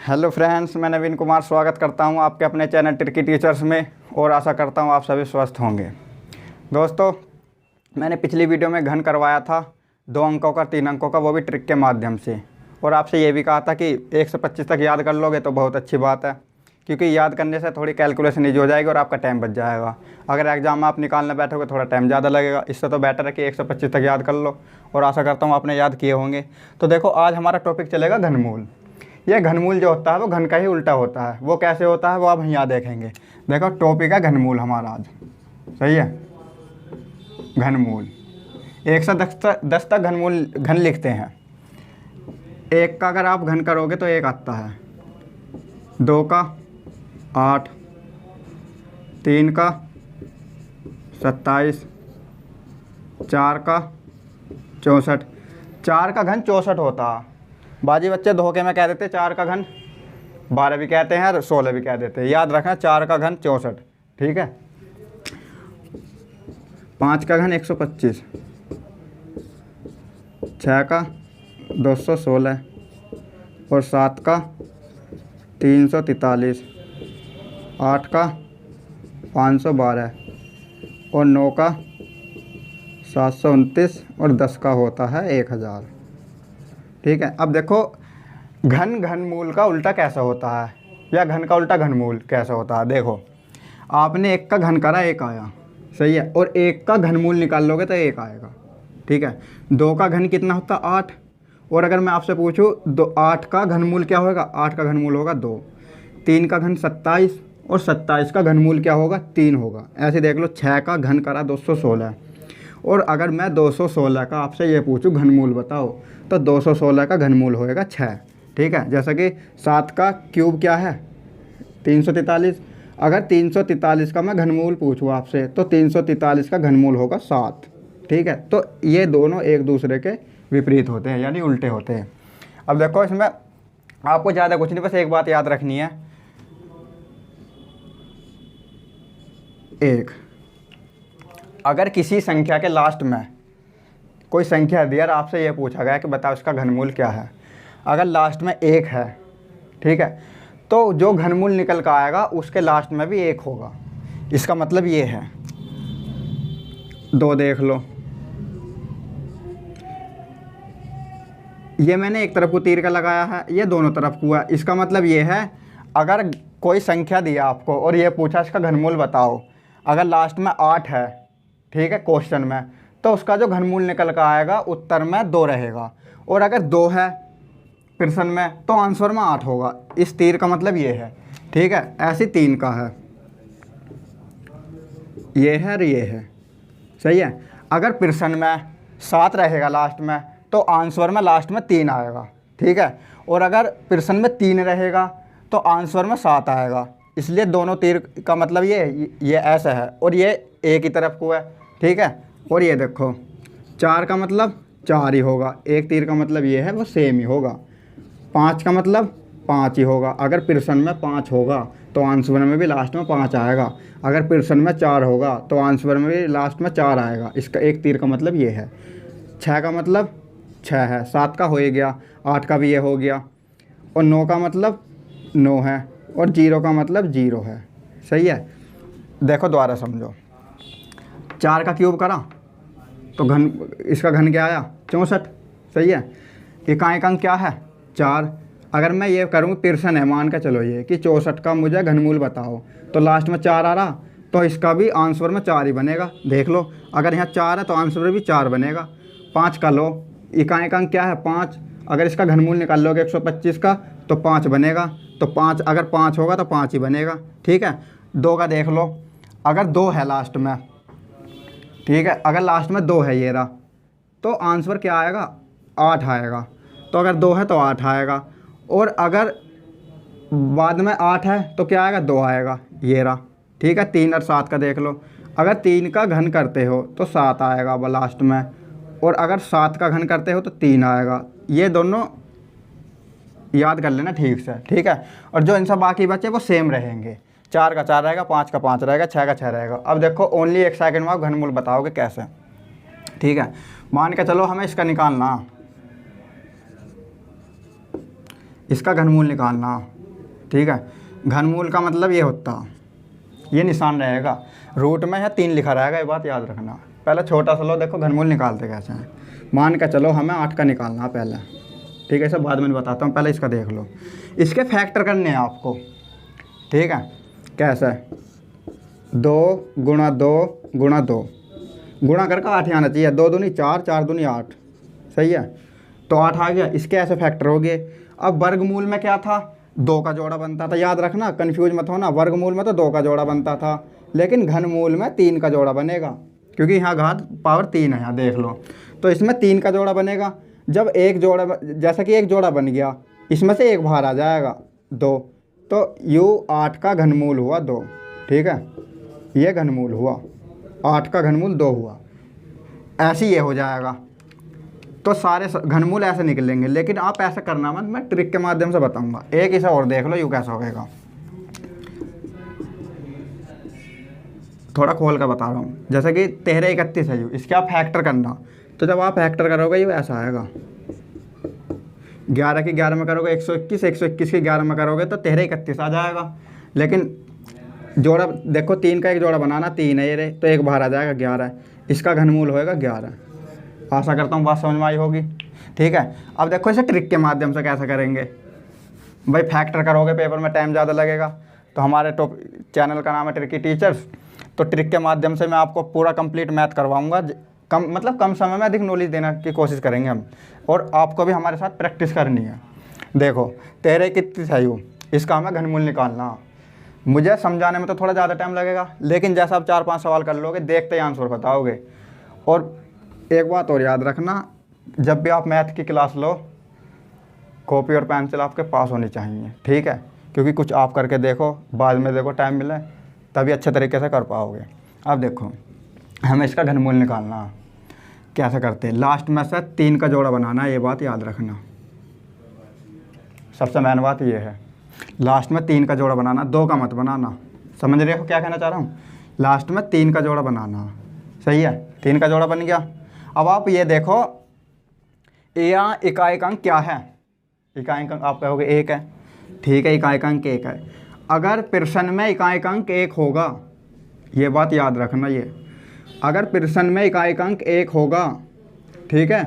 Hello friends, मैं नवीन कुमार स्वागत करता हूं आपके अपने चैनल ट्रिकी टीचर्स में और आशा करता हूं आप सभी स्वस्थ होंगे। दोस्तों, मैंने पिछली वीडियो में घन करवाया था 2 अंकों का 3 अंकों का, वो भी ट्रिक के माध्यम से, और आपसे ये भी कहा था कि 1 से 25 तक याद कर लोगे तो बहुत अच्छी बात है, क्योंकि याद करने से थोड़ी कैलकुलेशन ईजी हो जाएगी और आपका टाइम बच जाएगा। अगर एग्जाम में आप निकालने बैठोगे थोड़ा टाइम ज़्यादा लगेगा, इससे तो बेटर है कि 1 से 25 तक याद कर लो, और आशा करता हूँ आपने याद किए होंगे। तो देखो, आज हमारा टॉपिक चलेगा घनमूल। ये घनमूल जो होता है वो घन का ही उल्टा होता है। वो कैसे होता है वो आप यहाँ देखेंगे। देखो, टॉपिक है घनमूल हमारा आज, सही है। घनमूल 1 से 10 तक घन लिखते हैं। 1 का अगर आप घन करोगे तो 1 आता है, 2 का 8, 3 का 27, 4 का 64। 4 का घन 64 होता है। बाजी बच्चे धोखे में कह देते 4 का घन 12 भी कहते हैं और 16 भी कह देते हैं। याद रखना, 4 का घन 64, ठीक है। 5 का घन 125, 6 का 216 और 7 का 343, 8 का 512 और 9 का 729 और 10 का होता है 1000, ठीक है। अब देखो, घनमूल का उल्टा कैसा होता है, या घन का उल्टा घनमूल कैसा होता है। देखो, आपने 1 का घन करा, 1 आया, सही है, और 1 का घनमूल निकाल लोगे तो 1 आएगा, ठीक है। 2 का घन कितना होता है, 8, और अगर मैं आपसे पूछूँ 8 का घनमूल क्या होगा, 8 का घनमूल होगा 2। 3 का घन 27 और 27 का घनमूल क्या होगा, 3 होगा। ऐसे देख लो, 6 का घन करा 216, और अगर मैं 216 का आपसे ये पूछूं घनमूल बताओ, तो 216 का घनमूल होएगा 6, ठीक है। जैसा कि 7 का क्यूब क्या है, 343। अगर 343 का मैं घनमूल पूछूं आपसे तो 343 का घनमूल होगा 7, ठीक है। तो ये दोनों एक दूसरे के विपरीत होते हैं, यानी उल्टे होते हैं। अब देखो, इसमें आपको ज़्यादा कुछ नहीं, बस एक बात याद रखनी है। एक, अगर किसी संख्या के लास्ट में कोई संख्या दी और आपसे ये पूछा गया कि बताओ इसका घनमूल क्या है, अगर लास्ट में 1 है, ठीक है, तो जो घनमूल निकल कर आएगा उसके लास्ट में भी 1 होगा। इसका मतलब ये है, 2 देख लो, ये मैंने एक तरफ को तीर का लगाया है, ये दोनों तरफ को है। इसका मतलब ये है, अगर कोई संख्या दिया आपको और ये पूछा इसका घनमूल बताओ, अगर लास्ट में 8 है, ठीक है, क्वेश्चन में, तो उसका जो घनमूल निकल कर आएगा उत्तर में 2 रहेगा, और अगर 2 है प्रश्न में तो आंसर में 8 होगा। इस तीर का मतलब ये है, ठीक है। ऐसे 3 का है, ये है और ये है, सही है। अगर प्रश्न में 7 रहेगा लास्ट में तो आंसर में लास्ट में 3 आएगा, ठीक है। और अगर प्रश्न में 3 रहेगा तो आंसर में 7 आएगा। इसलिए दोनों तीर का मतलब ये ऐसा है, और ये एक ही तरफ को है, ठीक है। और ये देखो, 4 का मतलब 4 ही होगा, एक तीर का मतलब ये है वो सेम ही होगा। 5 का मतलब 5 ही होगा। अगर प्रश्न में 5 होगा तो आंसर में भी लास्ट में 5 आएगा। अगर प्रश्न में 4 होगा तो आंसर में भी लास्ट में 4 आएगा। इसका एक तीर का मतलब ये है। 6 का मतलब 6 है, 7 का हो ही गया, 8 का भी ये हो गया, और 9 का मतलब 9 है, और 0 का मतलब 0 है, सही है। देखो, दोबारा समझो, 4 का क्यूब करा तो घन, इसका घन क्या आया, 64, सही है। एकांक अंक क्या है, 4। अगर मैं ये करूँ, प्रश्न है, मान के चलो ये कि 64 का मुझे घनमूल बताओ, तो लास्ट में 4 आ रहा, तो इसका भी आंसर में 4 ही बनेगा। देख लो, अगर यहाँ 4 है तो आंसर में भी 4 बनेगा। 5 का लो, एकांक अंक क्या है, 5। अगर इसका घनमूल निकाल लोगे 125 का तो 5 बनेगा, तो 5, अगर 5 होगा तो 5 ही बनेगा, ठीक है। 2 का देख लो, अगर 2 है लास्ट में, ठीक है, अगर लास्ट में 2 है ये रहा, तो आंसर क्या आएगा, 8 आएगा। तो अगर 2 है तो 8 आएगा, और अगर बाद में 8 है तो क्या आएगा, 2 आएगा, ये रहा, ठीक है। 3 और 7 का देख लो, अगर 3 का घन करते हो तो 7 आएगा वो लास्ट में, और अगर 7 का घन करते हो तो 3 आएगा। ये दोनों याद कर लेना ठीक से, ठीक है। और जो इनसे बाकी बचे वो सेम रहेंगे, 4 का 4 रहेगा, 5 का 5 रहेगा, 6 का 6 रहेगा। अब देखो, ओनली 1 सेकंड में आप घनमूल बताओगे कैसे, ठीक है। मान के चलो हमें इसका घनमूल निकालना, ठीक है। घनमूल का मतलब ये होता, ये निशान रहेगा रूट में या 3 लिखा रहेगा, ये बात याद रखना। पहले छोटा सा लो, देखो घनमूल निकालते कैसे हैं। मान के चलो हमें 8 का निकालना है पहले, ठीक है, सब बाद में बताता हूँ, पहले इसका देख लो। इसके फैक्टर करने हैं आपको, ठीक है। कैसे? 2 गुणा 2 गुणा 2, गुणा करके 8 आना चाहिए। 2 दूनी 4, 4 दूनी 8, सही है। तो 8 आ गया, इसके ऐसे फैक्टर हो गए। अब वर्गमूल में क्या था? 2 का जोड़ा बनता था, याद रखना, कन्फ्यूज मत होना। वर्गमूल में तो 2 का जोड़ा बनता था, लेकिन घनमूल में 3 का जोड़ा बनेगा, क्योंकि यहाँ घात पावर 3 है, यहाँ देख लो। तो इसमें 3 का जोड़ा बनेगा। जब एक जोड़ा, जैसा कि एक जोड़ा बन गया, इसमें से एक बाहर आ जाएगा 2, तो यू 8 का घनमूल हुआ 2, ठीक है। ये घनमूल हुआ, 8 का घनमूल 2 हुआ, ऐसे ये हो जाएगा। तो सारे घनमूल ऐसे निकलेंगे, लेकिन आप ऐसा करना मत, मैं ट्रिक के माध्यम से बताऊंगा। एक इसे और देख लो, यू कैसा होगा, थोड़ा खोल कर बता रहा हूँ। जैसे कि 13 31 है यू, इसके आप फैक्टर करना। तो जब आप फैक्टर करोगे ये ऐसा आएगा। 11 की 11 में करोगे 121, 121 की 11 में करोगे तो 13 31 आ जाएगा। लेकिन जोड़ा देखो, 3 का एक जोड़ा बनाना, 3 है ये रे, तो एक बाहर आ जाएगा 11, इसका घनमूल होएगा 11। आशा करता हूँ बात समझ में आई होगी, ठीक है। अब देखो इसे ट्रिक के माध्यम से कैसे करेंगे। भाई फैक्टर करोगे पेपर में टाइम ज़्यादा लगेगा, तो हमारे चैनल का नाम है ट्रिकी टीचर्स। तो ट्रिक के माध्यम से मैं आपको पूरा कंप्लीट मैथ करवाऊंगा। कम समय में अधिक नॉलेज देने की कोशिश करेंगे हम, और आपको भी हमारे साथ प्रैक्टिस करनी है। देखो 13 कितनी है यू, इसका हमें घनमूल निकालना। मुझे समझाने में तो थोड़ा ज़्यादा टाइम लगेगा, लेकिन जैसा आप 4-5 सवाल कर लोगे, देखते ही आंसर बताओगे। और एक बात और याद रखना, जब भी आप मैथ की क्लास लो, कॉपी और पेंसिल आपके पास होनी चाहिए, ठीक है। क्योंकि कुछ आप करके देखो, बाद में देखो टाइम मिले, तभी अच्छे तरीके से कर पाओगे। अब देखो हमें इसका घनमूल निकालना कैसे करते हैं। लास्ट में से 3 का जोड़ा बनाना है, ये बात याद रखना। सबसे मेन बात ये है, लास्ट में 3 का जोड़ा बनाना, 2 का मत बनाना। समझ रहे हो क्या कहना चाह रहा हूँ? लास्ट में 3 का जोड़ा बनाना, सही है। 3 का जोड़ा बन गया। अब आप ये देखो, यहाँ इकाई अंक क्या है? इकाई अंक आप कहोगे 1 है, ठीक है, इकाई अंक 1 है। अगर प्रश्न में इकाई अंक 1 होगा, ये बात याद रखना, ये अगर प्रश्न में इकाई अंक 1 होगा, ठीक है,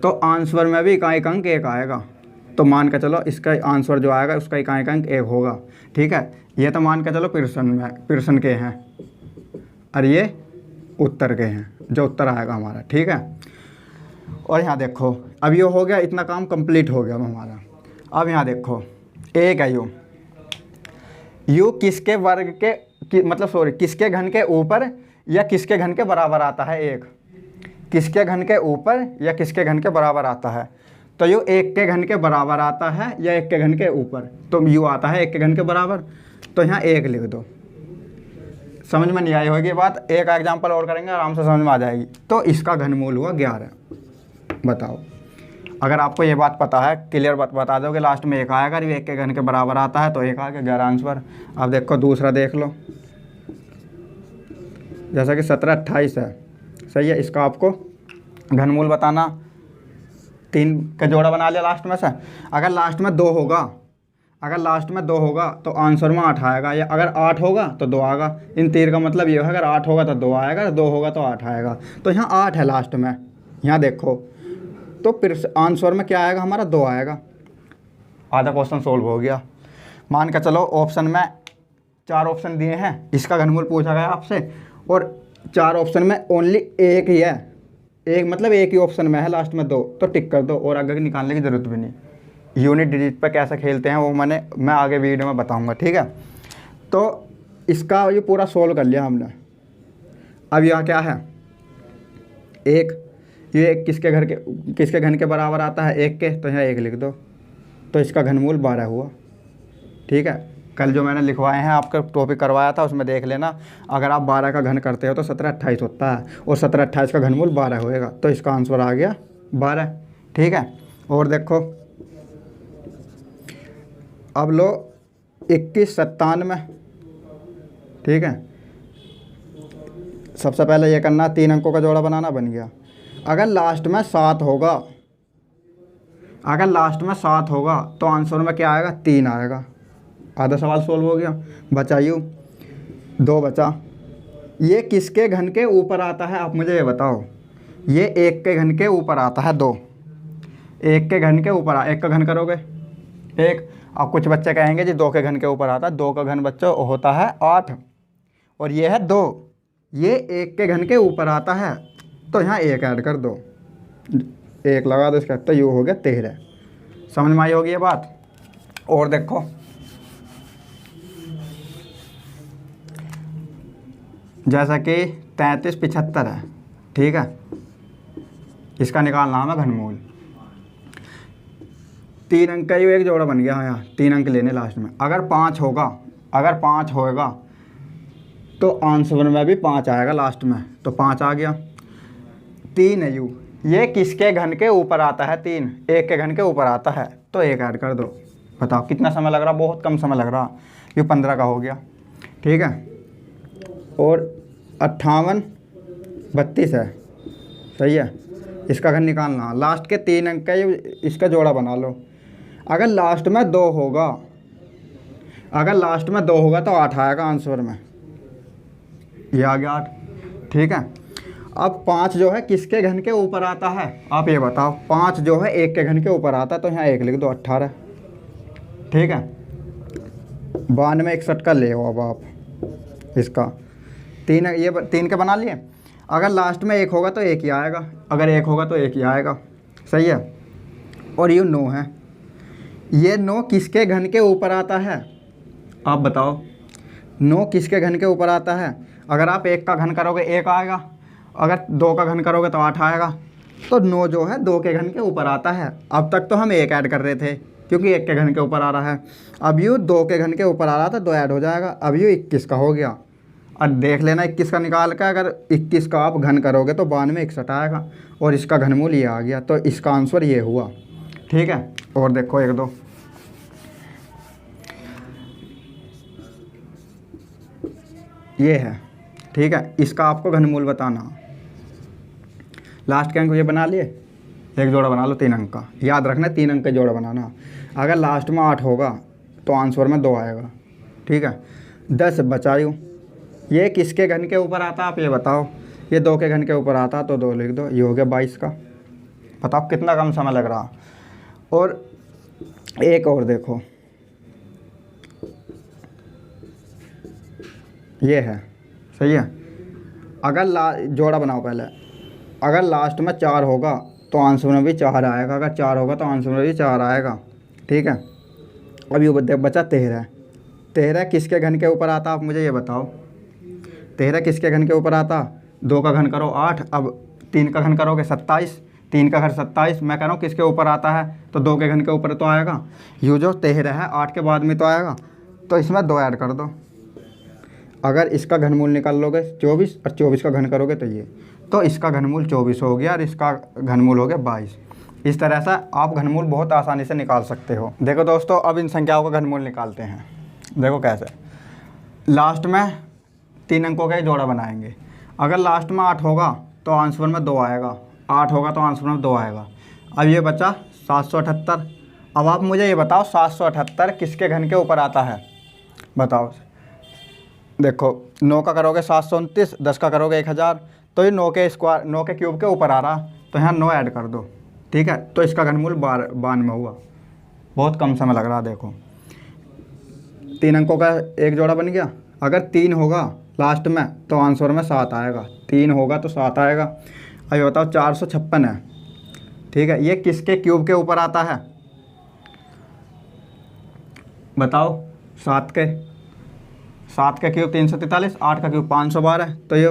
तो आंसर में भी इकाई अंक 1 आएगा। तो मान के चलो इसका आंसर जो आएगा उसका इकाई अंक 1 होगा, ठीक है। ये तो मान के चलो प्रश्न के हैं, और ये उत्तर के हैं, जो उत्तर आएगा हमारा, ठीक है। और यहाँ देखो, अब ये हो गया, इतना काम कंप्लीट हो गया अब हमारा। अब यहाँ देखो, 1 है यू किसके वर्ग के किसके घन के ऊपर या किसके घन के बराबर आता है? 1 किसके घन के ऊपर या किसके घन के बराबर आता है? तो यू 1 के घन के बराबर आता है या 1 के घन के ऊपर? तो यू आता है 1 के घन के बराबर, तो यहाँ 1 लिख दो। समझ में नहीं आई होगी बात? एक एग्जाम्पल और करेंगे, आराम से समझ में आ जाएगी। तो इसका घनमूल हुआ 11। बताओ, अगर आपको ये बात पता है, क्लियर बात बता दोगे, लास्ट में 1 आएगा, अगर 1 के घन के बराबर आता है तो 1 आ गया, 11 आंसर। अब देखो दूसरा देख लो, जैसा कि 17 28 है, सही है। इसका आपको घनमूल बताना, 3 का जोड़ा बना लिया लास्ट में से। अगर लास्ट में 2 होगा तो आंसर में 8 आएगा, या अगर 8 होगा तो 2 आएगा। इन तीर का मतलब ये है, अगर 8 होगा तो 2 आएगा, 2 होगा तो 8 आएगा। तो यहाँ 8 है लास्ट में, यहाँ देखो, तो फिर आंसर में क्या आएगा हमारा? 2 आएगा। आधा क्वेश्चन सोल्व हो गया। मान के चलो ऑप्शन में 4 ऑप्शन दिए हैं, इसका घनमूल पूछा गया आपसे, और 4 ऑप्शन में ओनली 1 ही है, मतलब एक ही ऑप्शन में है, लास्ट में 2, तो टिक कर दो, और आगे निकालने की ज़रूरत भी नहीं। यूनिट डिजिट पर कैसे खेलते हैं वो मैं आगे वीडियो में बताऊंगा, ठीक है। तो इसका ये पूरा सोल्व कर लिया हमने। अब यहाँ क्या है? 1, ये किसके घन के बराबर आता है? 1 के, तो यहाँ 1 लिख दो। तो इसका घनमूल 12 हुआ, ठीक है। कल जो मैंने लिखवाए हैं, आपका टॉपिक करवाया था, उसमें देख लेना। अगर आप 12 का घन करते हो तो 17 28 होता है, और 17 28 का घनमूल 12 होएगा, तो इसका आंसर आ गया 12, ठीक है। और देखो, अब लो 21 97, ठीक है। सबसे पहले ये करना, 3 अंकों का जोड़ा बनाना, बन गया। अगर लास्ट में 7 होगा, अगर लास्ट में 7 होगा तो आंसर में क्या आएगा, 3 आएगा। आधा सवाल सोल्व हो गया। बचाइयो 2 बचा। ये किसके घन के ऊपर आता है, आप मुझे ये बताओ। ये 1 के घन के ऊपर आता है 2, 1 के घन के ऊपर 1 का घन करोगे 1। अब कुछ बच्चे कहेंगे जी 2 के घन के ऊपर आता है, 2 का घन बच्चों होता है 8 और ये है 2। ये 1 के घन के ऊपर आता है तो यहाँ 1 ऐड कर दो, 1 लगा दो इसका, तो ये हो गया 13। समझ में आई होगी ये बात। और देखो जैसा कि 33 75 है, ठीक है, इसका निकालना है घनमूल। 3 अंक का ये एक जोड़ा बन गया। यहाँ 3 अंक लेने लास्ट में। अगर 5 होगा, अगर 5 होएगा तो आंसर में भी 5 आएगा लास्ट में, तो 5 आ गया। 3 है यू, ये किसके घन के ऊपर आता है, 3 1 के घन के ऊपर आता है, तो 1 ऐड कर दो। बताओ कितना समय लग रहा, बहुत कम समय लग रहा। ये 15 का हो गया, ठीक है। और 58 32 है, सही है। इसका घन निकालना, लास्ट के 3 अंक का ये इसका जोड़ा बना लो। अगर लास्ट में 2 होगा, अगर लास्ट में 2 होगा तो 8 आएगा आंसर में, ये आ गया 8, ठीक है। अब 5 जो है किसके घन के ऊपर आता है, आप ये बताओ। 5 जो है 1 के घन के ऊपर आता है, तो यहाँ 1 लिख दो, 18, ठीक है। 92 61 का ले अब आप इसका 3, ये 3 के बना लिए। अगर लास्ट में 1 होगा तो 1 ही आएगा, अगर 1 होगा तो 1 ही आएगा, सही है। और ये 9 है, ये 9 किसके घन के ऊपर आता है, आप बताओ। 9 किसके घन के ऊपर आता है। अगर आप 1 का घन करोगे 1 आएगा, अगर 2 का घन करोगे तो 8 आएगा। तो 9 जो है 2 के घन के ऊपर आता है। अब तक तो हम 1 ऐड कर रहे थे क्योंकि 1 के घन के ऊपर आ रहा है। अब यूँ 2 के घन के ऊपर आ रहा था, 2 ऐड हो जाएगा। अब यूँ 21 का हो गया। और देख लेना 21 का निकाल कर, अगर 21 का आप घन करोगे तो 92 61 आएगा और इसका घनमूल ये आ गया। तो इसका आंसर ये हुआ, ठीक है। और देखो 1 2 ये है, ठीक है। इसका आपको घनमूल बताना। लास्ट के अंक ये बना लिए, एक जोड़ा बना लो 3 अंक का। याद रखना 3 अंक का जोड़ा बनाना। अगर लास्ट में 8 होगा तो आंसर में 2 आएगा, ठीक है। 10 बचायू, ये किसके घन के ऊपर आता है, आप ये बताओ। ये 2 के घन के ऊपर आता तो 2 लिख दो, ये हो गया 22 का। बताओ कितना कम समय लग रहा। और एक और देखो, ये है, सही है। अगर जोड़ा बनाओ पहले। अगर लास्ट में 4 होगा तो आंसर में भी 4 आएगा, अगर 4 होगा तो आंसर में भी 4 आएगा, ठीक है। अब ये बचा 13। 13 किसके घन के ऊपर आता, आप मुझे ये बताओ। 13 किसके घन के ऊपर आता, 2 का घन करो 8, अब 3 का घन करोगे 27, 3 का घन 27। मैं कह रहा हूँ किसके ऊपर आता है, तो 2 के घन के ऊपर तो आएगा। यू जो 13 है 8 के बाद में तो आएगा, तो इसमें 2 ऐड कर दो। अगर इसका घनमूल निकाल लोगे 24 और 24 का घन करोगे तो ये, तो इसका घनमूल 24 हो गया और इसका घनमूल हो गया 22। इस तरह से आप घनमूल बहुत आसानी से निकाल सकते हो। देखो दोस्तों, अब इन संख्याओं का घनमूल निकालते हैं। देखो कैसे, लास्ट में 3 अंकों का ही जोड़ा बनाएंगे। अगर लास्ट में 8 होगा तो आंसर में 2 आएगा, 8 होगा तो आंसर में 2 आएगा। अब ये बचा 778। अब आप मुझे ये बताओ 778 किसके घन के ऊपर आता है, बताओ। देखो 9 का करोगे 729, 10 का करोगे 1000, तो ये 9 के स्क्वायर 9 के क्यूब के ऊपर आ रहा, तो यहाँ 9 ऐड कर दो, ठीक है। तो इसका घनमूल 92 हुआ। बहुत कम समय लग रहा। देखो 3 अंकों का एक जोड़ा बन गया। अगर 3 होगा लास्ट में तो आंसर में 7 आएगा, 3 होगा तो 7 आएगा। अब ये बताओ 456 है, ठीक है। ये किसके क्यूब के ऊपर आता है, बताओ। 7 के क्यूब 343, 8 का क्यूब 512, तो ये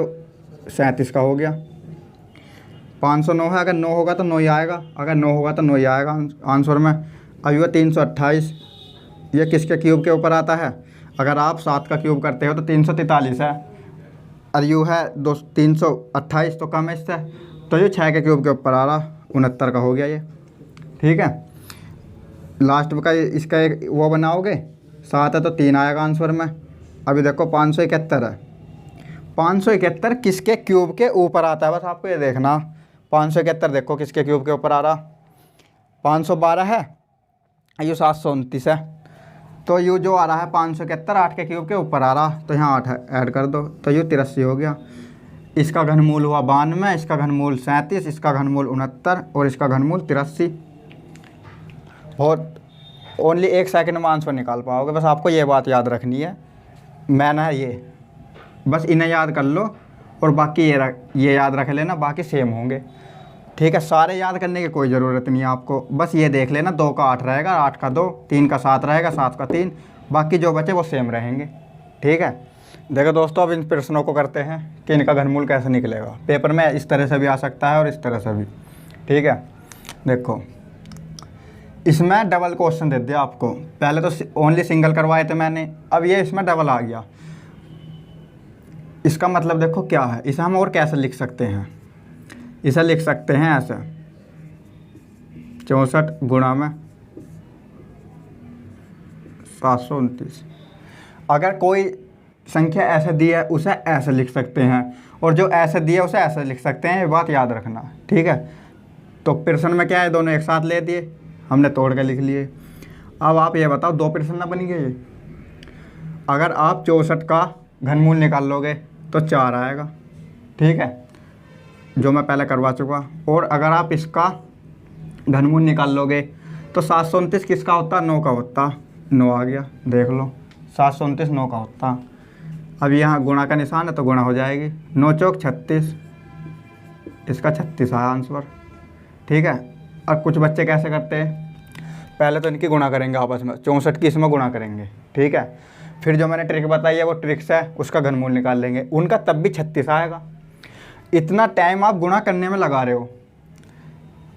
37 का हो गया। 509 है, अगर 9 होगा तो 9 ही आएगा, अगर 9 होगा तो 9 ही आएगा आंसर में। अब ये 328, ये किसके क्यूब के ऊपर आता है। अगर आप 7 का क्यूब करते हो तो 343 है, और यू है 328, तो कम है इससे, तो ये 6 के क्यूब के ऊपर आ रहा, 69 का हो गया ये, ठीक है। लास्ट का इसका एक वो बनाओगे, 7 है तो 3 आएगा आंसर में। अभी देखो 571 है। 571 किसके क्यूब के ऊपर आता है, बस आपको ये देखना। 571 देखो किसके क्यूब के ऊपर आ रहा, 512 है, यू 729 है, तो यू जो आ रहा है 571 8 के क्यूब के ऊपर आ रहा, तो यहाँ 8 ऐड कर दो तो यू 83 हो गया। इसका घनमूल हुआ 92, इसका घनमूल 37, इसका घनमूल 69 और इसका घनमूल 83। बहुत ओनली 1 सेकंड में आंसर निकाल पाओगे। बस आपको ये बात याद रखनी है, मैन है ये, बस इन्हें याद कर लो और बाकी ये याद रख लेना, बाकी सेम होंगे। ठीक है, सारे याद करने की कोई ज़रूरत नहीं है आपको, बस ये देख लेना 2 का 8 रहेगा, 8 का 2, 3 का 7 रहेगा, 7 का 3, बाकी जो बचे वो सेम रहेंगे। ठीक है, देखो दोस्तों, अब इन प्रश्नों को करते हैं कि इनका घनमूल कैसे निकलेगा। पेपर में इस तरह से भी आ सकता है और इस तरह से भी। ठीक है, देखो इसमें डबल क्वेश्चन दे दिया आपको, पहले तो ओनली सिंगल करवाए थे मैंने, अब ये इसमें डबल आ गया। इसका मतलब देखो क्या है, इसे हम और कैसे लिख सकते हैं, इसे लिख सकते हैं ऐसे 64 गुणा में 729। अगर कोई संख्या ऐसे दी है उसे ऐसे लिख सकते हैं, और जो ऐसे दिया उसे ऐसे लिख सकते हैं, ये बात याद रखना। ठीक है, तो प्रश्न में क्या है, दोनों एक साथ ले दिए, हमने तोड़ के लिख लिए। अब आप ये बताओ, 2 प्रश्न ना बन गए। अगर आप 64 का घनमूल निकाल लोगे तो 4 आएगा। ठीक है, जो मैं पहले करवा चुका। और अगर आप इसका घनमूल निकाल लोगे तो 729 किसका होता, 9 का होता, 9 आ गया। देख लो 729 9 का होता। अब यहाँ गुणा का निशान है तो गुणा हो जाएगी, 9 चौक 36, इसका 36 आया आंसर। ठीक है, अब कुछ बच्चे कैसे करते हैं, पहले तो इनकी गुणा करेंगे आपस में, 64 की इसमें गुणा करेंगे। ठीक है, फिर जो मैंने ट्रिक बताई है वो ट्रिक्स है, उसका घनमूल निकाल लेंगे, उनका तब भी 36 आएगा। इतना टाइम आप गुणा करने में लगा रहे हो,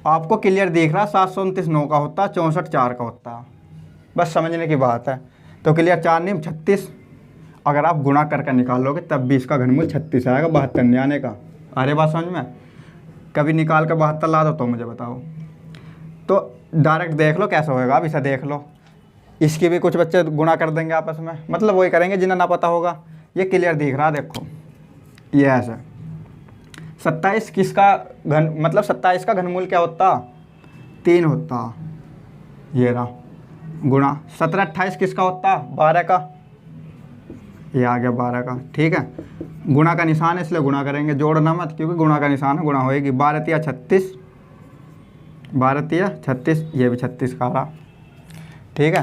आपको क्लियर दिख रहा 729 9 का होता, 64 4 का होता, बस समझने की बात है। तो क्लियर 4 नहीं 36, अगर आप गुणा करके निकालोगे तब भी इसका घनमूल 36 आएगा, 72 नहीं आने का। अरे बात समझ में, कभी निकाल कर 72 ला दो तो मुझे बताओ। तो डायरेक्ट देख लो कैसा होएगा, अब इसे देख लो, इसकी भी कुछ बच्चे गुणा कर देंगे आपस में, मतलब वही करेंगे जिन्हें ना पता होगा। ये क्लियर दिख रहा, देखो ये ऐसा 27 किसका घन, मतलब 27 का घनमूल क्या होता, 3 होता, ये रहा, गुणा 17 28 किसका होता, 12 का, ये आ गया 12 का। ठीक है, गुणा का निशान है इसलिए गुणा करेंगे, जोड़ना मत, क्योंकि गुणा का निशान है, गुणा होएगी। 12 तिया 36, 12 तिया 36, ये भी 36 का रहा। ठीक है,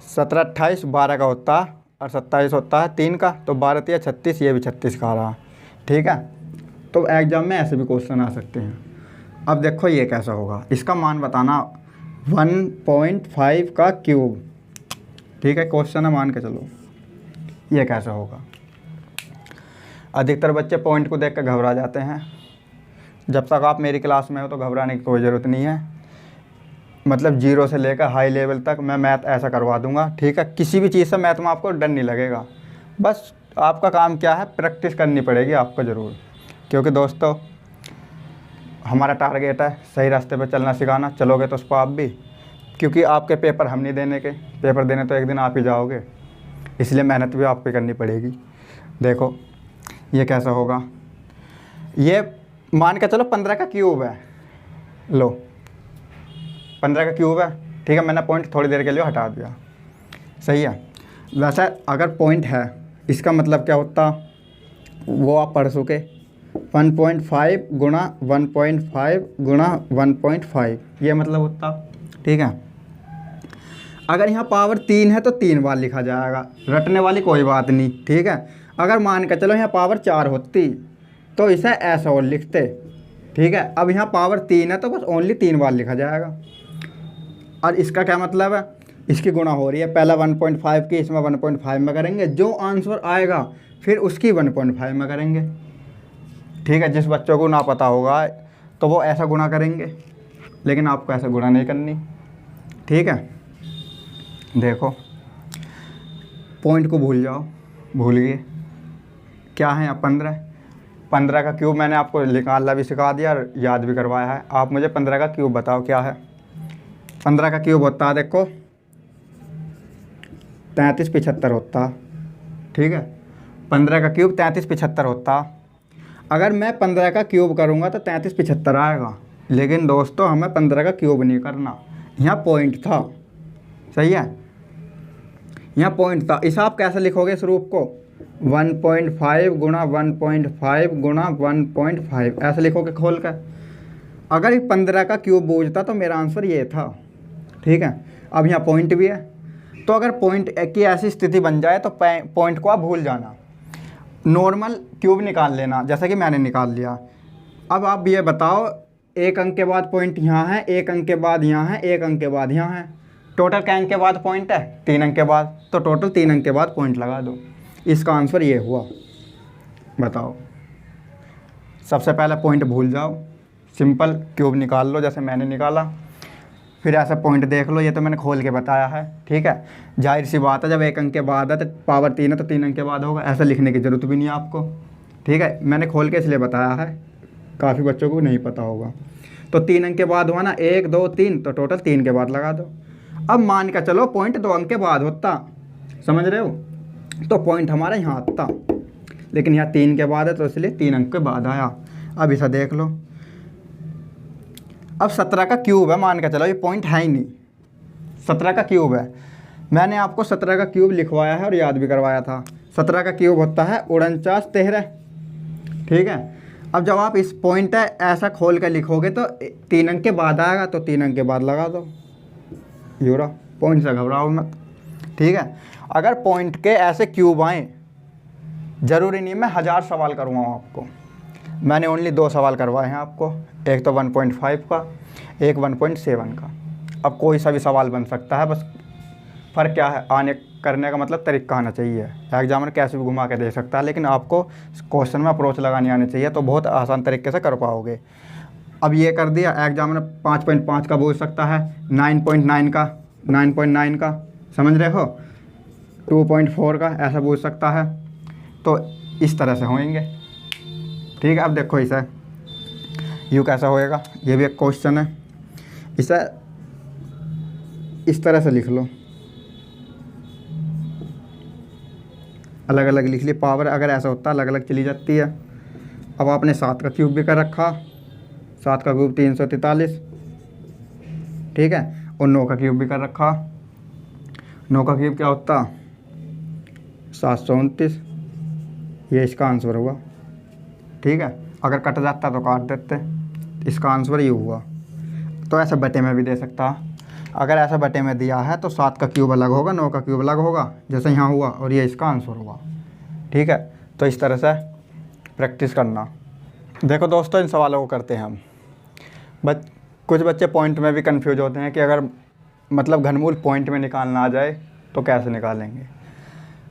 17 28 12 का होता और 27 होता है 3 का, तो 12 तिया 36, ये भी 36 का रहा। ठीक है, तो एग्जाम में ऐसे भी क्वेश्चन आ सकते हैं। अब देखो ये कैसा होगा, इसका मान बताना 1.5 का क्यूब। ठीक है, क्वेश्चन है, मान के चलो ये कैसा होगा। अधिकतर बच्चे पॉइंट को देख कर घबरा जाते हैं, जब तक आप मेरी क्लास में हो तो घबराने की कोई ज़रूरत नहीं है। मतलब 0 से लेकर हाई लेवल तक मैं मैथ ऐसा करवा दूंगा। ठीक है, किसी भी चीज़ से मैथ में आपको डर नहीं लगेगा, बस आपका काम क्या है, प्रैक्टिस करनी पड़ेगी आपको ज़रूर, क्योंकि दोस्तों हमारा टारगेट है सही रास्ते पे चलना सिखाना। चलोगे तो उस पर आप भी, क्योंकि आपके पेपर हम नहीं देने के, पेपर देने तो एक दिन आप ही जाओगे, इसलिए मेहनत भी आपको करनी पड़ेगी। देखो ये कैसा होगा, ये मान के चलो 15 का क्यूब है, लो 15 का क्यूब है। ठीक है, मैंने पॉइंट थोड़ी देर के लिए हटा दिया, सही है। वैसे अगर पॉइंट है, इसका मतलब क्या होता, वो आप पढ़ चुके, 1.5 गुणा 1.5 गुणा 1.5, ये मतलब होता। ठीक है, अगर यहाँ पावर 3 है तो 3 बार लिखा जाएगा, रटने वाली कोई बात नहीं। ठीक है, अगर मान के चलो यहाँ पावर 4 होती तो इसे ऐसा और लिखते। ठीक है, अब यहाँ पावर 3 है तो बस ओनली 3 बार लिखा जाएगा। और इसका क्या मतलब है, इसकी गुणा हो रही है, पहला 1.5 की इसमें 1.5 में करेंगे, जो आंसर आएगा फिर उसकी 1.5 में करेंगे। ठीक है, जिस बच्चों को ना पता होगा तो वो ऐसा गुणा करेंगे, लेकिन आपको ऐसा गुणा नहीं करनी। ठीक है, देखो पॉइंट को भूल जाओ, भूल गए क्या है यहाँ 15 का क्यूब मैंने आपको निकालना भी सिखा दिया और याद भी करवाया है। आप मुझे 15 का क्यूब बताओ क्या है। 15 का क्यूब होता है, देखो 33 75 होता। ठीक है, 15 का क्यूब 33 75 होता। अगर मैं 15 का क्यूब करूँगा तो 33 75 आएगा। लेकिन दोस्तों हमें 15 का क्यूब नहीं करना, यहाँ पॉइंट था, सही है, यहाँ पॉइंट था। इसे आप कैसे लिखोगे इस रूप को, 1.5 गुणा 1.5 गुणा 1.5 ऐसे लिखोगे खोल कर। अगर ये 15 का क्यूब बूझता तो मेरा आंसर ये था, ठीक है। अब यहाँ पॉइंट भी है, तो अगर पॉइंट की ऐसी स्थिति बन जाए तो पॉइंट को आप भूल जाना, नॉर्मल क्यूब निकाल लेना, जैसा कि मैंने निकाल लिया। अब आप ये बताओ, एक अंक के बाद पॉइंट यहाँ है, एक अंक के बाद यहाँ है, एक अंक के बाद यहाँ है, टोटल क्या अंक के बाद पॉइंट है, 3 अंक के बाद, तो टोटल 3 अंक के बाद पॉइंट लगा दो। इसका आंसर ये हुआ। बताओ, सबसे पहले पॉइंट भूल जाओ, सिंपल क्यूब निकाल लो जैसे मैंने निकाला, फिर ऐसा पॉइंट देख लो, ये तो मैंने खोल के बताया है, ठीक है। जाहिर सी बात है, जब एक अंक के बाद है तो पावर 3 है तो 3 अंक के बाद होगा, ऐसा लिखने की ज़रूरत भी नहीं है आपको, ठीक है। मैंने खोल के इसलिए बताया है, काफ़ी बच्चों को नहीं पता होगा। तो 3 अंक के बाद हुआ ना, 1 2 3, तो टोटल 3 के बाद लगा दो। अब मान कर चलो पॉइंट 2 अंक के बाद होता, समझ रहे हो, तो पॉइंट हमारा यहाँ आता, लेकिन यहाँ 3 के बाद है तो इसलिए 3 अंक के बाद आया। अब इसे देख लो, अब 17 का क्यूब है, मान के चलो ये पॉइंट है ही नहीं, 17 का क्यूब है। मैंने आपको 17 का क्यूब लिखवाया है और याद भी करवाया था। 17 का क्यूब होता है 49 13, ठीक है। अब जब आप इस पॉइंट है ऐसा खोल कर लिखोगे तो 3 अंक के बाद आएगा, तो 3 अंक के बाद लगा दो, यूरा पॉइंट से घबराओ मत, ठीक है। अगर पॉइंट के ऐसे क्यूब आए, ज़रूरी नहीं मैं 1000 सवाल करूँगा आपको, मैंने ओनली 2 सवाल करवाए हैं आपको, एक तो 1.5 का, एक 1.7 का। अब कोई सा भी सवाल बन सकता है, बस फ़र्क क्या है, आने करने का मतलब तरीका आना चाहिए। एग्जामिनर कैसे भी घुमा के दे सकता है, लेकिन आपको क्वेश्चन में अप्रोच लगानी आनी चाहिए, तो बहुत आसान तरीके से कर पाओगे। अब ये कर दिया, एग्जामिनर 5.5 का बोल सकता है, 9.9 का, 9.9 का, समझ रहे हो, 2.4 का ऐसा बोल सकता है। तो इस तरह से होंगे, ठीक है। अब देखो इसे यूँ कैसा होएगा, ये भी एक क्वेश्चन है, इसे इस तरह से लिख लो, अलग अलग लिख ली पावर, अगर ऐसा होता अलग अलग चली जाती है। अब आपने 7 का क्यूब भी कर रखा, 7 का क्यूब 343, ठीक है, और 9 का क्यूब भी कर रखा, 9 का क्यूब क्या होता 729, ये इसका आंसर हुआ, ठीक है। अगर कट जाता तो काट देते, इसका आंसर ये हुआ। तो ऐसे बटे में भी दे सकता, अगर ऐसा बटे में दिया है तो 7 का क्यूब अलग होगा, 9 का क्यूब अलग होगा, जैसे यहाँ हुआ, और ये इसका आंसर हुआ, ठीक है। तो इस तरह से प्रैक्टिस करना। देखो दोस्तों, इन सवालों को करते हैं हम। कुछ बच्चे पॉइंट में भी कंफ्यूज होते हैं कि अगर मतलब घनमूल पॉइंट में निकालना आ जाए तो कैसे निकालेंगे।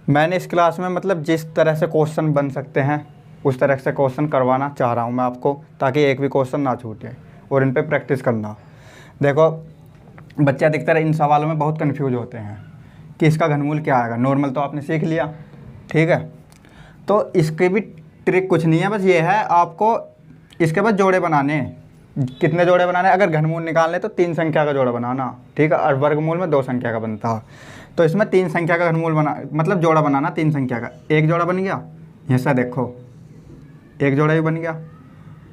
मैंने इस क्लास में मतलब जिस तरह से क्वेश्चन बन सकते हैं उस तरह से क्वेश्चन करवाना चाह रहा हूँ मैं आपको, ताकि एक भी क्वेश्चन ना छूटे और इन पे प्रैक्टिस करना। देखो बच्चे अधिकतर इन सवालों में बहुत कंफ्यूज होते हैं कि इसका घनमूल क्या आएगा। नॉर्मल तो आपने सीख लिया, ठीक है, तो इसकी भी ट्रिक कुछ नहीं है, बस ये है आपको इसके बाद जोड़े बनाने हैं। कितने जोड़े बनाने, अगर घनमूल निकालने तो 3 संख्या का जोड़ा बनाना, ठीक है, और वर्गमूल में 2 संख्या का बनता है। तो इसमें 3 संख्या का घनमूल बना मतलब जोड़ा बनाना 3 संख्या का। एक जोड़ा बन गया, ऐसा देखो एक जोड़ा ये बन गया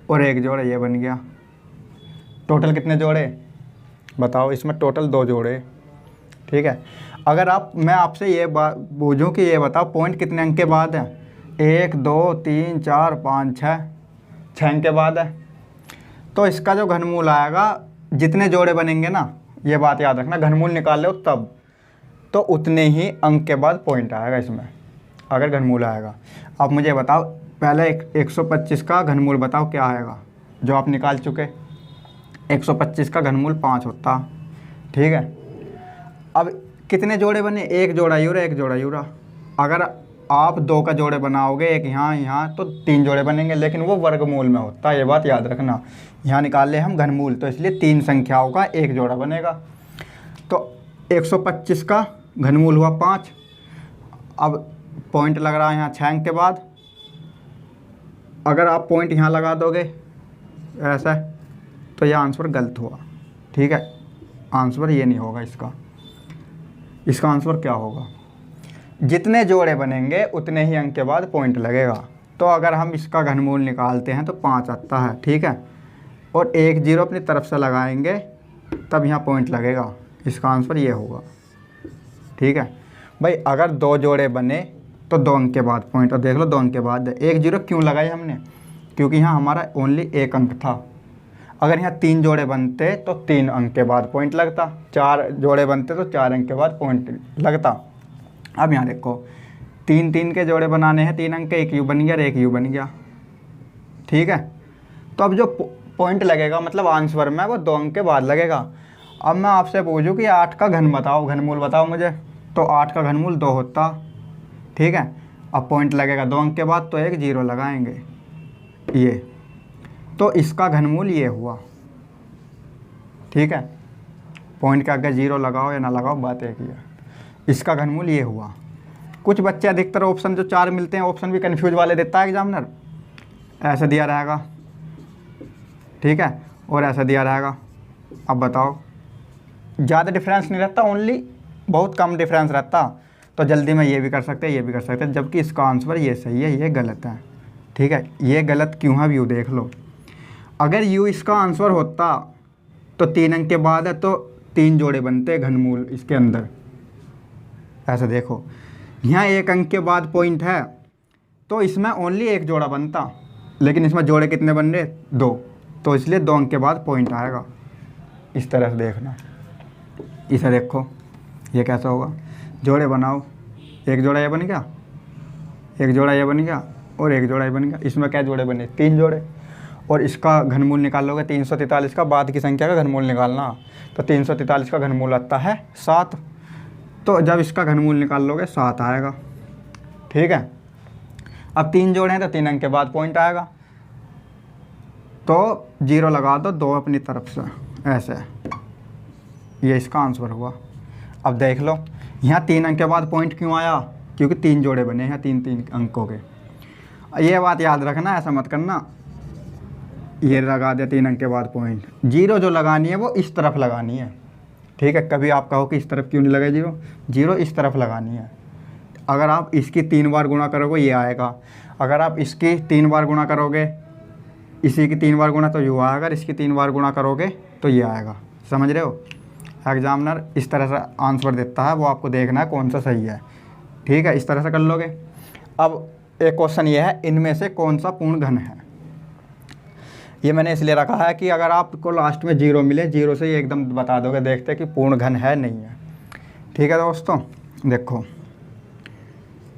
और एक जोड़ा ये बन गया। टोटल कितने जोड़े बताओ, इसमें टोटल 2 जोड़े, ठीक है। अगर मैं आपसे ये बात पूछूं कि ये बताओ पॉइंट कितने अंक के बाद है, 1 2 3 4 5 6 अंक के बाद है, तो इसका जो घनमूल आएगा, जितने जोड़े बनेंगे ना, ये बात याद रखना, घनमूल निकाल लो तब तो उतने ही अंक के बाद पॉइंट आएगा इसमें, अगर घनमूल आएगा। अब मुझे बताओ पहले 125 का घनमूल बताओ क्या आएगा, जो आप निकाल चुके। 125 का घनमूल 5 होता, ठीक है। अब कितने जोड़े बने, एक जोड़ा यूरा एक जोड़ा यूरा। अगर आप 2 का जोड़े बनाओगे, एक यहाँ तो 3 जोड़े बनेंगे, लेकिन वो वर्गमूल में होता है, ये बात याद रखना। यहाँ निकाल ले हम घनमूल, तो इसलिए 3 संख्याओं का एक जोड़ा बनेगा। तो 125 का घनमूल हुआ 5। अब पॉइंट लग रहा है यहाँ 6 अंक के बाद। अगर आप पॉइंट यहाँ लगा दोगे ऐसा, तो यह आंसर गलत हुआ, ठीक है। आंसर ये नहीं होगा इसका आंसर क्या होगा, जितने जोड़े बनेंगे उतने ही अंक के बाद पॉइंट लगेगा। तो अगर हम इसका घनमूल निकालते हैं तो 5 आता है, ठीक है। और एक जीरो अपनी तरफ से लगाएंगे तब यहाँ पॉइंट लगेगा। इसका आंसर ये होगा। ठीक है भाई, अगर 2 जोड़े बने तो 2 अंक के बाद पॉइंट। और देख लो 2 अंक के बाद एक जीरो क्यों लगाई हमने, क्योंकि यहाँ हमारा ओनली 1 अंक था। अगर यहाँ 3 जोड़े बनते तो 3 अंक के बाद पॉइंट लगता, 4 जोड़े बनते तो 4 अंक के बाद पॉइंट लगता। अब यहाँ देखो 3 के जोड़े बनाने हैं, 3 अंक के, एक यू बन गया और एक यू बन गया। ठीक है, तो अब जो पॉइंट लगेगा मतलब आंसर में वो 2 अंक के बाद लगेगा। अब मैं आपसे पूछूं कि 8 का घन बताओ, घनमूल बताओ मुझे, तो 8 का घनमूल 2 होता। ठीक है, अब पॉइंट लगेगा 2 अंक के बाद तो एक जीरो लगाएंगे ये, तो इसका घनमूल ये हुआ। ठीक है, पॉइंट के आगे जीरो लगाओ या ना लगाओ बात एक ही है। इसका घनमूल ये हुआ। कुछ बच्चे अधिकतर ऑप्शन जो 4 मिलते हैं ऑप्शन भी कन्फ्यूज वाले देता है एग्जामिनर, ऐसा दिया रहेगा। ठीक है, और ऐसा दिया रहेगा। अब बताओ, ज़्यादा डिफरेंस नहीं रहता, ओनली बहुत कम डिफरेंस रहता, तो जल्दी में ये भी कर सकते हैं ये भी कर सकते हैं, जबकि इसका आंसर ये सही है ये गलत है। ठीक है, ये गलत क्यों है व्यू देख लो। अगर यू इसका आंसर होता तो 3 अंक के बाद है तो 3 जोड़े बनते घनमूल इसके अंदर। ऐसा देखो यहाँ 1 अंक के बाद पॉइंट है तो इसमें ओनली 1 जोड़ा बनता, लेकिन इसमें जोड़े कितने बन रहे 2, तो इसलिए 2 अंक के बाद पॉइंट आएगा। इस तरह से देखना, इसे देखो ये कैसा होगा। जोड़े बनाओ, 1 जोड़ा ये बन गया, 1 जोड़ा ये बन गया और 1 जोड़ा ये बन गया। इसमें क्या जोड़े बने 3 जोड़े, और इसका घनमूल निकालोगे 343 का, बाद की संख्या का घनमूल निकालना, तो 343 का घनमूल आता है 7, तो जब इसका घनमूल निकाल लोगे 7 आएगा। ठीक है, अब 3 जोड़े हैं तो 3 अंक के बाद पॉइंट आएगा, तो जीरो लगा दो 2 अपनी तरफ से, ऐसे ये इसका आंसर हुआ। अब देख लो यहाँ 3 अंक के बाद पॉइंट क्यों आया, क्योंकि 3 जोड़े बने हैं 3 अंकों के। ये बात याद रखना, ऐसा मत करना ये लगा दिया 3 अंक के बाद पॉइंट। जीरो जो लगानी है वो इस तरफ लगानी है। ठीक है, कभी आप कहो कि इस तरफ क्यों नहीं लगे जीरो, जीरो इस तरफ लगानी है। अगर आप इसकी 3 बार गुणा करोगे ये आएगा, अगर आप इसकी 3 बार गुणा करोगे, इसी की 3 बार गुणा तो ये आएगा, अगर इसकी 3 बार गुणा करोगे तो ये आएगा। समझ रहे हो, एग्जामिनर इस तरह से आंसर देता है, वो आपको देखना है कौन सा सही है। ठीक है, इस तरह से कर लोगे। अब एक क्वेश्चन ये है, इनमें से कौन सा पूर्ण घन है। ये मैंने इसलिए रखा है कि अगर आपको लास्ट में जीरो मिले, जीरो से ही एकदम बता दोगे, देखते हैं कि पूर्ण घन है नहीं है। ठीक है दोस्तों, देखो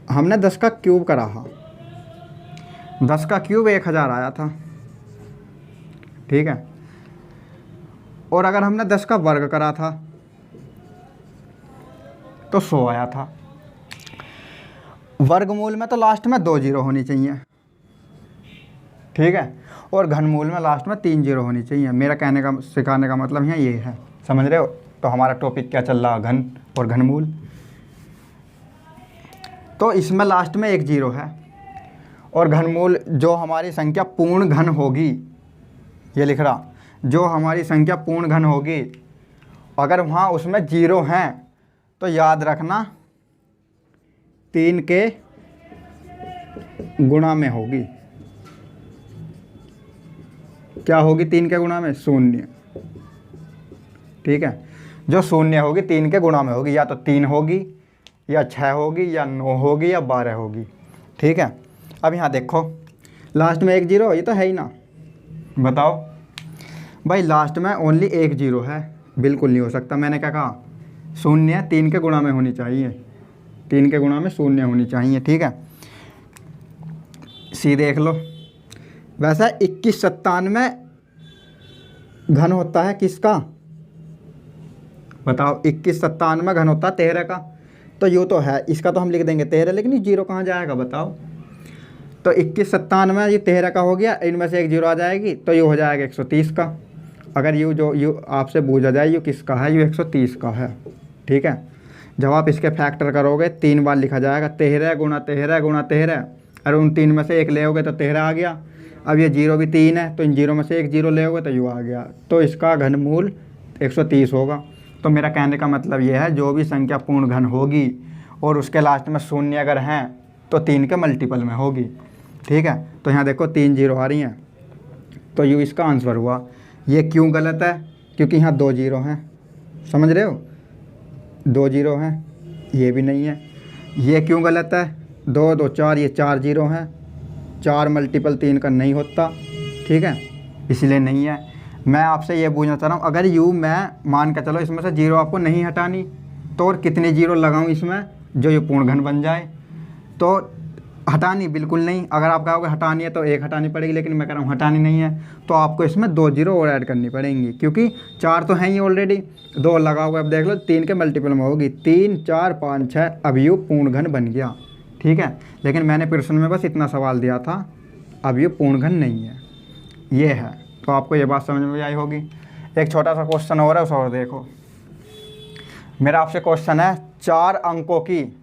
हमने 10 का क्यूब करा था, 10 का क्यूब 1000 आया था। ठीक है, और अगर हमने 10 का वर्ग करा था तो 100 आया था। वर्गमूल में तो लास्ट में 2 जीरो होनी चाहिए। ठीक है, और घनमूल में लास्ट में 3 जीरो होनी चाहिए। मेरा कहने का सिखाने का मतलब यहाँ ये है, समझ रहे हो। तो हमारा टॉपिक क्या चल रहा, घन और घनमूल। तो इसमें लास्ट में 1 जीरो है, और घनमूल जो हमारी संख्या पूर्ण घन होगी, ये लिख रहा, जो हमारी संख्या पूर्ण घन होगी अगर वहाँ उसमें जीरो हैं तो याद रखना 3 के गुणा में होगी। क्या होगी 3 के गुणा में, 0। ठीक है, जो 0 होगी 3 के गुणा में होगी, या तो 3 होगी या 6 होगी या 9 होगी या 12 होगी। ठीक है, अब यहाँ देखो लास्ट में 1 जीरो, ये तो है ही ना। बताओ भाई, लास्ट में ओनली 1 जीरो है, बिल्कुल नहीं हो सकता। मैंने क्या कहा, 0 3 के गुणा में होनी चाहिए, 3 के गुणा में 0 होनी चाहिए। ठीक है, सी देख लो। वैसा 2197 घन होता है किसका, बताओ। 2197 घन होता है 13 का, तो यूँ तो है, इसका तो हम लिख देंगे 13, लेकिन ये जीरो कहाँ जाएगा बताओ। तो 2197 ये 13 का हो गया, इनमें से 1 जीरो आ जाएगी तो ये हो जाएगा 130 का। अगर यू जो यू आपसे पूछा जाए यू किसका है, यू 130 का है। ठीक है, जब आप इसके फैक्टर करोगे 3 बार लिखा जाएगा, 13 गुणा 13 गुणा 13, अरे उन 3 में से 1 ले होगे तो 13 आ गया। अब ये जीरो भी 3 है, तो इन जीरो में से 1 जीरो ले होगे तो यू आ गया, तो इसका घनमूल 130 होगा। तो मेरा कहने का मतलब ये है, जो भी संख्या पूर्ण घन होगी और उसके लास्ट में 0 अगर हैं तो 3 के मल्टीपल में होगी। ठीक है, तो यहाँ देखो 3 जीरो आ रही हैं, तो यू इसका आंसर हुआ। ये क्यों गलत है? क्योंकि यहाँ 2 जीरो हैं, समझ रहे हो, 2 जीरो हैं, ये भी नहीं है। ये क्यों गलत है? 2 2 4, ये 4 जीरो हैं, 4 मल्टीपल 3 का नहीं होता, ठीक है, इसलिए नहीं है। मैं आपसे ये पूछना चाह रहा हूँ, अगर यू मैं मान के चलो इसमें से जीरो आपको नहीं हटानी, तो और कितने जीरो लगाऊँ इसमें जो ये पूर्ण घन बन जाए? तो हटानी बिल्कुल नहीं। अगर आप कहोगे हटानी है तो 1 हटानी पड़ेगी, लेकिन मैं कह रहा हूँ हटानी नहीं है, तो आपको इसमें 2 जीरो और ऐड करनी पड़ेंगी, क्योंकि 4 तो हैं ही ऑलरेडी, 2 लगाओगे, अब देख लो 3 के मल्टीपल में होगी, 3 4 5 6, अब यू पूर्ण घन बन गया, ठीक है। लेकिन मैंने प्रश्न में बस इतना सवाल दिया था, अब ये पूर्ण घन नहीं है, ये है। तो आपको ये बात समझ में आई होगी। एक छोटा सा क्वेश्चन और है, उस और देखो। मेरा आपसे क्वेश्चन है, 4 अंकों की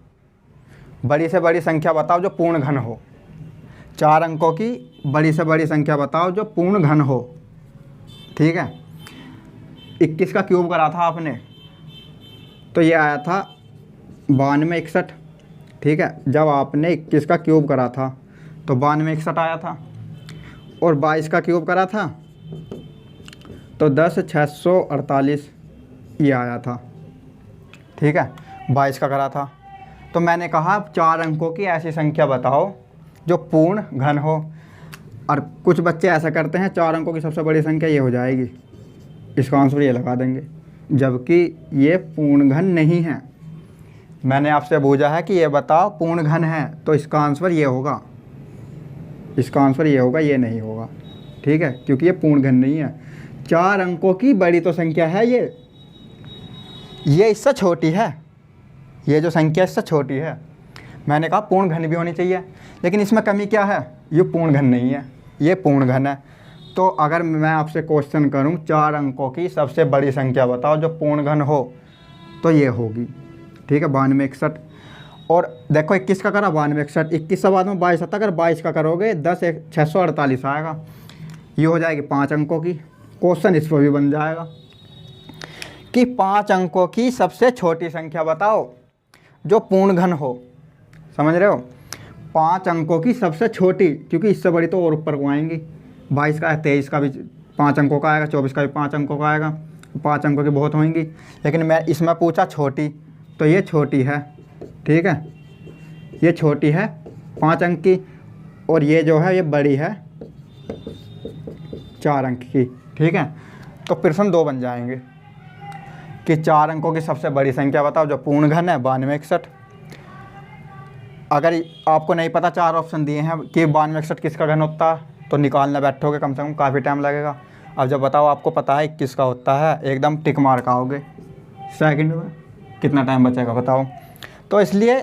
बड़ी से बड़ी संख्या बताओ जो पूर्ण घन हो। 4 अंकों की बड़ी से बड़ी संख्या बताओ जो पूर्ण घन हो, ठीक है। 21 का क्यूब करा था आपने, तो ये आया था 92 61, ठीक है। जब आपने 21 का क्यूब करा था तो 92 61 आया था, और 22 का क्यूब करा था तो 10 648 ये आया था, ठीक है। 22 का करा था, तो मैंने कहा 4 अंकों की ऐसी संख्या बताओ जो पूर्ण घन हो। और कुछ बच्चे ऐसा करते हैं, 4 अंकों की सबसे बड़ी संख्या ये हो जाएगी, इसका आंसर ये लगा देंगे, जबकि ये पूर्ण घन नहीं है। मैंने आपसे पूछा है कि ये बताओ पूर्ण घन है, तो इसका आंसर ये होगा, इसका आंसर ये होगा, ये नहीं होगा, ठीक है, क्योंकि ये पूर्ण घन नहीं है। 4 अंकों की बड़ी तो संख्या है ये इससे छोटी है, ये जो संख्या इससे छोटी है। मैंने कहा पूर्ण घन भी होनी चाहिए, लेकिन इसमें कमी क्या है, ये पूर्ण घन नहीं है, ये पूर्ण घन है। तो अगर मैं आपसे क्वेश्चन करूं 4 अंकों की सबसे बड़ी संख्या बताओ जो पूर्ण घन हो, तो ये होगी, ठीक है, 92 61। और देखो 21 का करा 92 61, 21 से बाद में 22 आता, अगर 22 का करोगे 10 648 आएगा, ये हो जाएगी 5 अंकों की। क्वेश्चन इस पर भी बन जाएगा कि 5 अंकों की सबसे छोटी संख्या बताओ जो पूर्ण घन हो, समझ रहे हो, 5 अंकों की सबसे छोटी, क्योंकि इससे बड़ी तो और ऊपर को आएंगी। 22 का है, 23 का भी 5 अंकों का आएगा, 24 का भी 5 अंकों का आएगा, 5 अंकों की बहुत होंगी। लेकिन मैं इसमें पूछा छोटी, तो ये छोटी है, ठीक है, ये छोटी है 5 अंक की, और ये जो है ये बड़ी है 4 अंक की, ठीक है। तो प्रश्न 2 बन जाएंगे कि 4 अंकों की सबसे बड़ी संख्या बताओ जो पूर्ण घन है, 92 61। अगर आपको नहीं पता, 4 ऑप्शन दिए हैं कि 92 61 किसका घन होता है, तो निकालना बैठोगे कम से कम काफ़ी टाइम लगेगा। अब जब बताओ आपको पता है 21 का होता है, एकदम टिक मार का आओगे सेकंड में, कितना टाइम बचेगा बताओ। तो इसलिए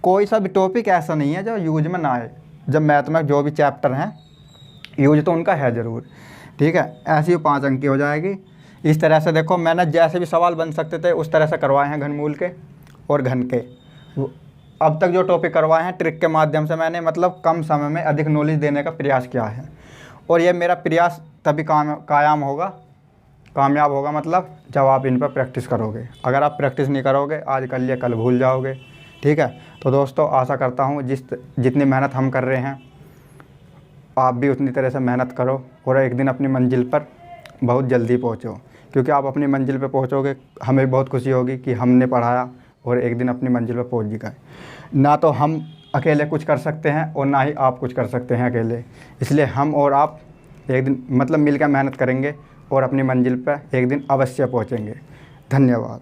कोई सा भी टॉपिक ऐसा नहीं है जो यूज में ना आए। जब मैथ में जो भी चैप्टर हैं यूज तो उनका है ज़रूर, ठीक है। ऐसी ही 5 अंक की हो जाएगी। इस तरह से देखो, मैंने जैसे भी सवाल बन सकते थे उस तरह से करवाए हैं, घनमूल के और घन के। अब तक जो टॉपिक करवाए हैं ट्रिक के माध्यम से मैंने मतलब कम समय में अधिक नॉलेज देने का प्रयास किया है, और ये मेरा प्रयास तभी कामयाब होगा मतलब जब आप इन पर प्रैक्टिस करोगे। अगर आप प्रैक्टिस नहीं करोगे, आज कर लिया कल भूल जाओगे, ठीक है। तो दोस्तों आशा करता हूँ जितनी मेहनत हम कर रहे हैं आप भी उतनी तरह से मेहनत करो, और एक दिन अपनी मंजिल पर बहुत जल्दी पहुँचो, क्योंकि आप अपनी मंजिल पर पहुँचोगे, हमें बहुत खुशी होगी कि हमने पढ़ाया और एक दिन अपनी मंजिल पर पहुँच गए। ना तो हम अकेले कुछ कर सकते हैं और ना ही आप कुछ कर सकते हैं अकेले, इसलिए हम और आप एक दिन मतलब मिलकर मेहनत करेंगे और अपनी मंजिल पर एक दिन अवश्य पहुँचेंगे। धन्यवाद।